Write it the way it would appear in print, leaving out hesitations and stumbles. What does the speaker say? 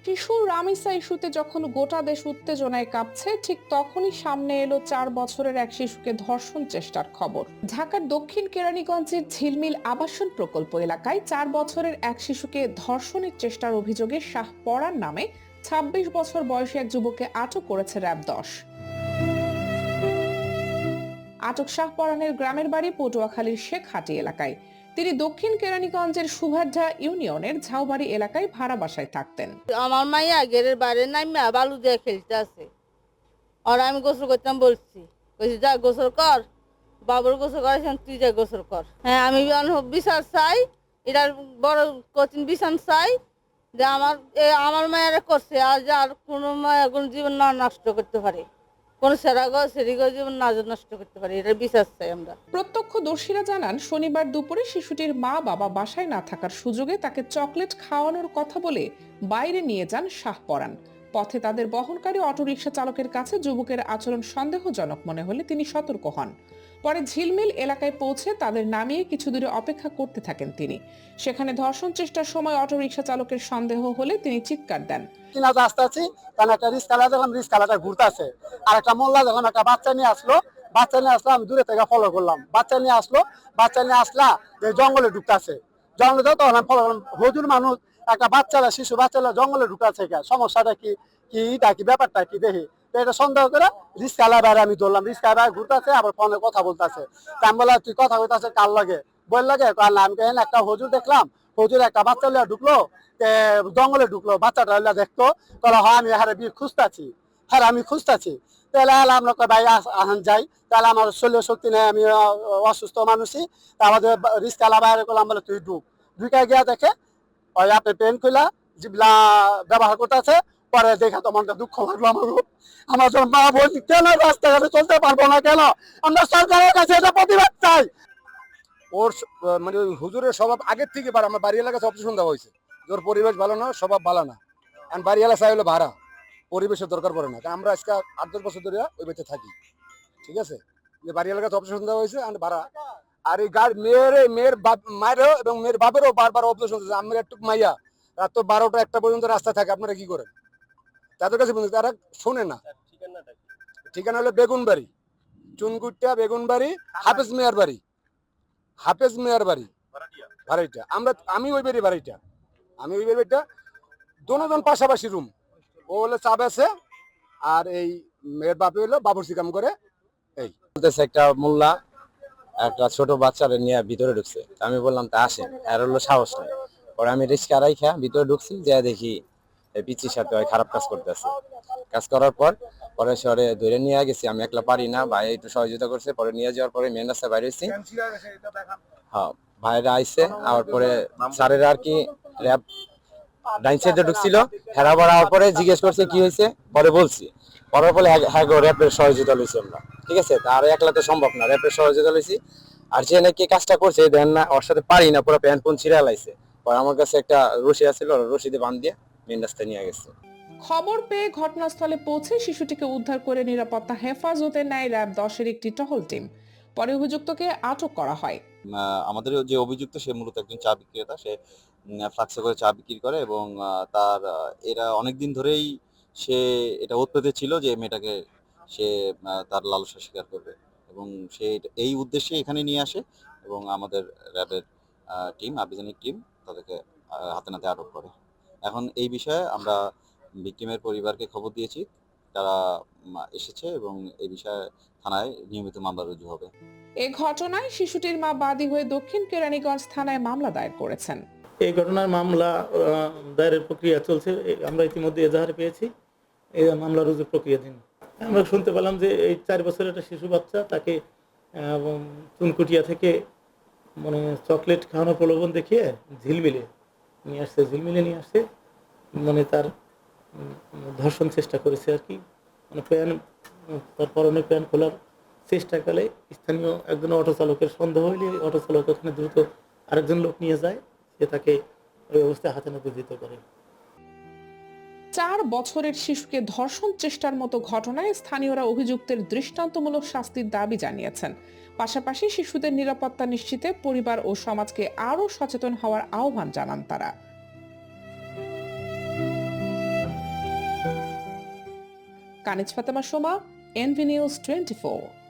শিশু রামিসা ইস্যুতে যখন গোটা দেশ উত্তেজনায় কাঁপছে, ঠিক তখনই সামনে এলো 4 বছরের এক শিশুকে ধর্ষণ চেষ্টার খবর। ঢাকার দক্ষিণ কেরানীগঞ্জের ঝিলমিল আবাসন প্রকল্প এলাকায় 4 বছরের এক শিশুকে ধর্ষণের চেষ্টার অভিযোগে শাহপরান নামে 26 বছর বয়সী এক যুবককে আটক করেছে র্যাব-10। আটক শাহপরানের গ্রামের বাড়ি পটুয়াখালীর শেখহাটি এলাকায়। তিনি দক্ষিণ কেরানীগঞ্জের সুভাড্ডা ইউনিয়নের ঝাউবাড়ি এলাকায় ভাড়া বাসায় থাকতেন। আমার মাইয়া গেরের বাইরে নাইমা বালু দিয়ে খেলতে আছে। আর আমি গোসল করতাম বলছি যা গোসল কর, বাবুর গোসল করেছেন, তুই যা গোসল কর। হ্যাঁ, আমি বিচার চাই, এটার বড় কঠিন বিচার চাই যে আমার মায়েরা করছে, আর যার কোনো মায়া কোনো জীবন না নষ্ট করতে পারে, কোন সেরিগো জীবন না নষ্ট করতে পারে, এটার বিচার চাই আমরা। প্রত্যক্ষদর্শীরা জানান, শনিবার দুপুরে শিশুটির মা বাবা বাসায় না থাকার সুযোগে তাকে চকলেট খাওয়ানোর কথা বলে বাইরে নিয়ে যান শাহপরান। পথে তাদের বহনকারী অটোরিকশা চালকের কাছে যুবকের আচরণ সন্দেহজনক মনে হলে তিনি সতর্ক হন। পরে ঝিলমিল এলাকায় পৌঁছে তাদের নামিয়ে কিছু দূরে অপেক্ষা করতে থাকেন তিনি। সেখানে ধর্ষণ চেষ্টার সময় অটোরিকশা চালকের সন্দেহ হলে তিনি চিৎকার দেন। কিনা রাস্তা আছি, কারণ একটা রিস্কালা দেখলাম, রিস্কালাটা ঘুরতেছে, আর একটা মোল্লা দেখলাম একটা বাচ্চা নিয়ে আসলো, আমি দূরে থেকে ফলো করলাম, বাচ্চা নিয়ে আসলা যে জঙ্গলে ঢুকতেছে, জঙ্গলে তখন আমি ফলো করলাম, হজুর মানুষ একটা শিশু বাচ্চারা জঙ্গলে ঢুকাচ্ছে, সমস্যাটা কি কি ব্যাপারটা কি দেখি, এটা সন্দেহ করে রিস্কালা বাইরে আমি ধরলাম, রিস্কালা বাইরে ঘুরতেছে, আবার ফোনে কথা বলতেছে। আমি বললাম, তুই কথা বলতেছে কার লাগে? বল লাগে, আমি একটা হজুর দেখলাম, হজুর একটা বাচ্চা লিয়া ঢুকলো, জঙ্গলে ঢুকলো, বাচ্চাটা দেখতো, তাহলে হয় আমি আমি খুঁজতাছি, তাহলে আমরা ভাই আহান যাই, তাহলে আমার শরীর শক্তি নেই, আমি অসুস্থ মানুষই, আমাদের রিস্কালা বাইরে করলাম, বলে তুই ঢুকে গিয়া দেখে ওই আপনি পেন খুলা যেগুলা ব্যবহার করতেছে, পরে দেখা তো মনটা দুঃখ লাগলো আমার যখন মা বোন কেন রাস্তাঘাটে চলতে পারবো না, কেন আমরা সরকারের কাছে এটা প্রতিবাদ চাই। ওর মানে ওই হুজুরের স্বভাব আগের থেকে আমার বাড়ি এলাকায় অপশন দেওয়া হয়েছে, ওর পরিবেশ ভালো না, স্বভাব ভালো না, কারণ বাড়ি এলাকা চাই হলো ভাড়া, পরিবেশের দরকার পড়ে না, কারণ আমরা আজকে 8-10 বছর ধরে ওই বেঁচে থাকি, ঠিক আছে, যে বাড়ি এলাকাতে অপশন দেওয়া হয়েছে আর ভাড়া। আর এই মেয়ের মায়েরও এবং মেয়ের বাপেরও বারবার অপশন দিচ্ছে, আমার একটু মাইয়া রাত তো 12টা 1টা পর্যন্ত রাস্তা থাকে, আপনারা কি করেন? তাদের কাছে তারা শোনে না। ঠিকানা হলো বেগুনবাড়ি, চুনগুট্টা বেগুনবাড়ি, হাফেজ মেয়ার বাড়ি ভাড়াইটা, আমি ওই বাড়িটা দুজন পাশাপাশি রুম, ও হলো চা বেছে আর এই মেয়ের বাপে হলো বাবুর্চি কাম করে। এই একটা মোল্লা একটা ছোট বাচ্চারে নিয়ে ভিতরে ঢুকছে, আমি বললাম তা আসেন, আর হলো সাহস নাই। পরে আমি রিস্কা রাইখা ভিতরে ঢুকছি, যা দেখি পিচির সাথে খারাপ কাজ করতেছে। কাজ করার পরে শহরে ধরে নিয়ে গেছি, আমি একলা পারি না, ভাই একটু সহযোগিতা করছে, পরে নিয়ে যাওয়ার পরে মেন রাস্তায় বাইরে হয়েছি। হ্যাঁ, ভাইরা আইসে, আর পরে স্যারেরা আর কি র্যাব ডাইন সাইডে ঢুকছিল, হেরা বাড়ার পরে জিজ্ঞেস করছে কি হয়েছে, পরে বলছি, পরে বলে হ্যাঁ গো র্যাপের সহযোগিতা লইছি আমরা, ঠিক আছে, আর একলা তো সম্ভব না, র্যাপের সহযোগিতা লইছি। আর যে নাকি কাজটা করছে দেন না, ওর সাথে পারি না, পুরো প্যান্ট পুন ছিঁড়ে লাইছে, পরে আমার কাছে একটা রশি আছিল, রশিতে বাঁধ দিয়ে মেন রাস্তায় নিয়ে গেছে। খবর পেয়ে ঘটনাস্থলে পৌঁছে শিশুটিকে উদ্ধার করে নিরাপত্তা হেফাজতে নেয় র্যাব-10-এর একটি টহল টিম। পরে অভিযুক্তকে আটক করা হয়। আমাদের যে অভিযুক্ত, সে মূলত একজন চা বিক্রেতা, সে ফ্লাক্সে করে চা বিক্রি করে, এবং তার এরা অনেকদিন ধরেই সে এটা ওতপেতে ছিল যে মেয়েটাকে সে তার লালসা স্বীকার করবে, এবং সে এই উদ্দেশ্যে এখানে নিয়ে আসে, এবং আমাদের র্যাবের আভিযানিক টিম তাদেরকে হাতে নাতে আটক করে। এখন এই বিষয়ে আমরা ভিকটিমের পরিবারকে খবর দিয়েছি, তারা এসেছে, এবং এই বিষয়ে থানায় নিয়মিত মামলা রুজু হবে। এ ঘটনায় শিশুটির মা বাদী হয়ে দক্ষিণ কেরানীগঞ্জ থানায় মামলা দায়ের করেছেন। এই ঘটনার মামলা দায়েরের প্রক্রিয়া চলছে, আমরা ইতিমধ্যে এজাহার পেয়েছি, এই মামলা রুজু প্রক্রিয়াধীন। আমরা শুনতে পেলাম যে এই 4 বছরের একটা শিশু বাচ্চা, তাকে চুনকুটিয়া থেকে মানে চকলেট খাওয়ানোর প্রলোভন দেখিয়ে ঝিলমিলে নিয়ে আসছে, মানে তার ধর্ষণ চেষ্টা করেছে আর কি, মানে তার পরনের প্যান্ট খোলার চেষ্টাকালে স্থানীয় একজন অটো চালকের সন্দেহ হইলে অটো চালক ওখানে দ্রুত আরেকজন লোক নিয়ে যায়, সে তাকে ওই অবস্থায় হাতে নাতে দিতে পারে। 4 বছরের শিশুকে ধর্ষণ চেষ্টার মতো ঘটনায় স্থানীয়রা অভিযুক্তের দৃষ্টান্তমূলক শাস্তির দাবি জানিয়েছেন। পাশাপাশি শিশুদের নিরাপত্তা নিশ্চিতে পরিবার ও সমাজকে আরও সচেতন হওয়ার আহ্বান জানান তারা। কানিজ ফাতেমা সোমা, এনভি নিউজ 24।